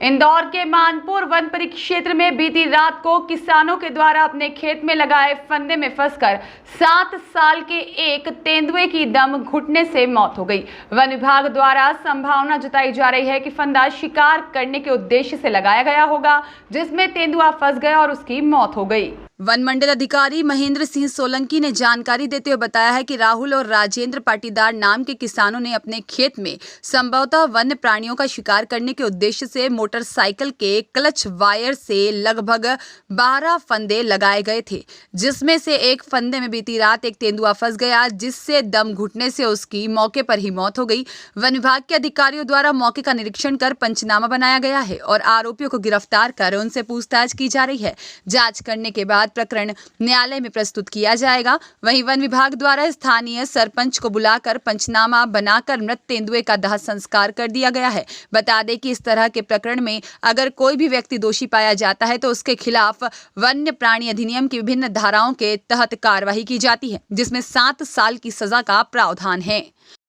इंदौर के मानपुर वन परिक्षेत्र में बीती रात को किसानों के द्वारा अपने खेत में लगाए फंदे में फंसकर 7 साल के एक तेंदुए की दम घुटने से मौत हो गई। वन विभाग द्वारा संभावना जताई जा रही है कि फंदा शिकार करने के उद्देश्य से लगाया गया होगा, जिसमें तेंदुआ फंस गया और उसकी मौत हो गई। वन मंडल अधिकारी महेंद्र सिंह सोलंकी ने जानकारी देते हुए बताया है कि राहुल और राजेंद्र पाटीदार नाम के किसानों ने अपने खेत में संभवतः वन्य प्राणियों का शिकार करने के उद्देश्य से मोटरसाइकिल के क्लच वायर से लगभग 12 फंदे लगाए गए थे, जिसमें से एक फंदे में बीती रात एक तेंदुआ फंस गया, जिससे दम घुटने से उसकी मौके पर ही मौत हो गई। वन विभाग के अधिकारियों द्वारा मौके का निरीक्षण कर पंचनामा बनाया गया है और आरोपियों को गिरफ्तार कर उनसे पूछताछ की जा रही है। जांच करने के बाद प्रकरण न्यायालय में प्रस्तुत किया जाएगा। वहीं वन विभाग द्वारा स्थानीय सरपंच को बुलाकर पंचनामा बनाकर मृत तेंदुए का दाह संस्कार कर दिया गया है। बता दें कि इस तरह के प्रकरण में अगर कोई भी व्यक्ति दोषी पाया जाता है तो उसके खिलाफ वन्य प्राणी अधिनियम की विभिन्न धाराओं के तहत कार्रवाई की जाती है, जिसमें 7 साल की सजा का प्रावधान है।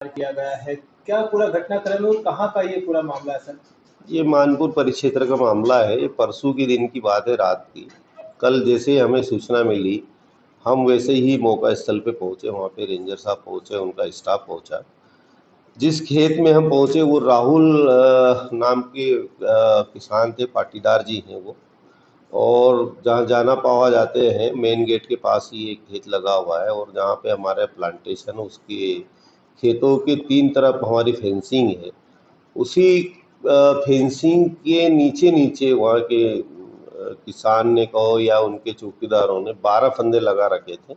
किया गया है क्या पूरा घटनाक्रम और कहाँ का ये पूरा मामला है सर? ये मानपुर परिक्षेत्र का मामला है। ये परसों के दिन की बात है, रात की। कल जैसे ही हमें सूचना मिली, हम वैसे ही मौका स्थल पे पहुंचे। वहाँ पे रेंजर साहब पहुंचे, उनका स्टाफ पहुंचा। जिस खेत में हम पहुंचे वो राहुल नाम के किसान थे, पाटीदार जी हैं वो। और जहाँ जाना पावा जाते हैं मेन गेट के पास ही एक खेत लगा हुआ है, और जहाँ पे हमारा प्लांटेशन उसके खेतों के 3 तरफ हमारी फेंसिंग है। उसी फेंसिंग के नीचे नीचे वहाँ के किसान ने कहो या उनके चौकीदारों ने 12 फंदे लगा रखे थे।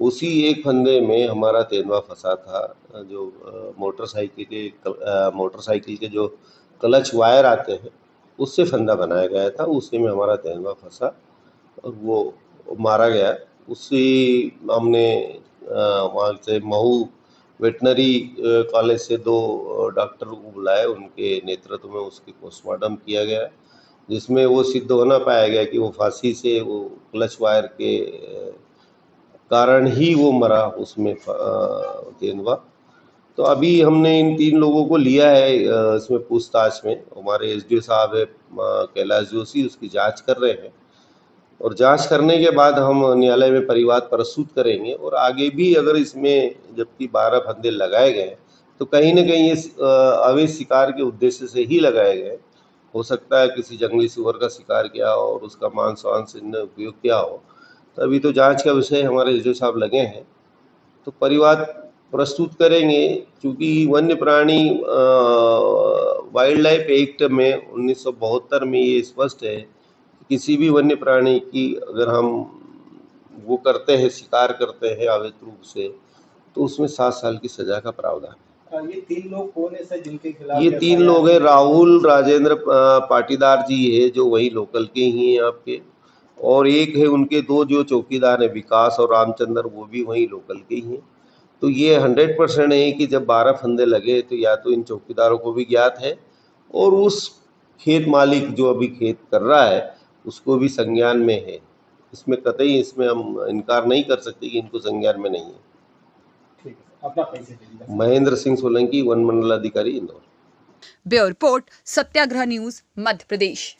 उसी एक फंदे में हमारा तेंदुआ फंसा था। जो मोटरसाइकिल के जो क्लच वायर आते हैं उससे फंदा बनाया गया था। उसी में हमारा तेंदुआ फंसा और वो मारा गया। उसी हमने वहाँ से महू वेटनरी कॉलेज से 2 डॉक्टर को बुलाए, उनके नेतृत्व में उसकी पोस्टमार्टम किया गया, जिसमें वो सिद्ध होना पाया गया कि वो फांसी से वो क्लच वायर के कारण ही वो मरा उसमें तेंदुआ। तो अभी हमने इन 3 लोगों को लिया है इसमें पूछताछ में। हमारे एसडीओ साहब है कैलाश जोशी, उसकी जांच कर रहे हैं और जांच करने के बाद हम न्यायालय में परिवाद प्रस्तुत करेंगे। और आगे भी अगर इसमें जबकि 12 फंदे लगाए गए तो कहीं न कहीं इस अवैध शिकार के उद्देश्य से ही लगाए गए। हो सकता है किसी जंगली सुअर का शिकार किया हो और उसका मांस-वांस इनने उपयोग किया हो। तो अभी तो जांच का विषय हमारे एसडीओ साहब लगे हैं, तो परिवाद प्रस्तुत करेंगे। क्योंकि वन्य प्राणी वाइल्ड लाइफ एक्ट में 1972 में ये स्पष्ट है, किसी भी वन्य प्राणी की अगर हम वो करते हैं, शिकार करते हैं अवैध रूप से, तो उसमें 7 साल की सजा का प्रावधान है। ये 3 लोग कौन है सर जिनके खिलाफ? ये 3 लोग हैं। राहुल राजेंद्र पाटीदार जी है जो वही लोकल के ही हैं आपके, और एक है उनके 2 जो चौकीदार हैं विकास और रामचंद्र, वो भी वही लोकल के ही हैं। तो ये 100% है कि जब 12 फंदे लगे तो या तो इन चौकीदारों को भी ज्ञात है और उस खेत मालिक जो अभी खेत कर रहा है उसको भी संज्ञान में है। इसमें कतई इसमें हम इनकार नहीं कर सकते कि इनको संज्ञान में नहीं है। ठीक है, अपना परिचय दीजिए। महेंद्र सिंह सोलंकी, वन मंडल अधिकारी, इंदौर। ब्यूरो रिपोर्ट, सत्याग्रह न्यूज, मध्य प्रदेश।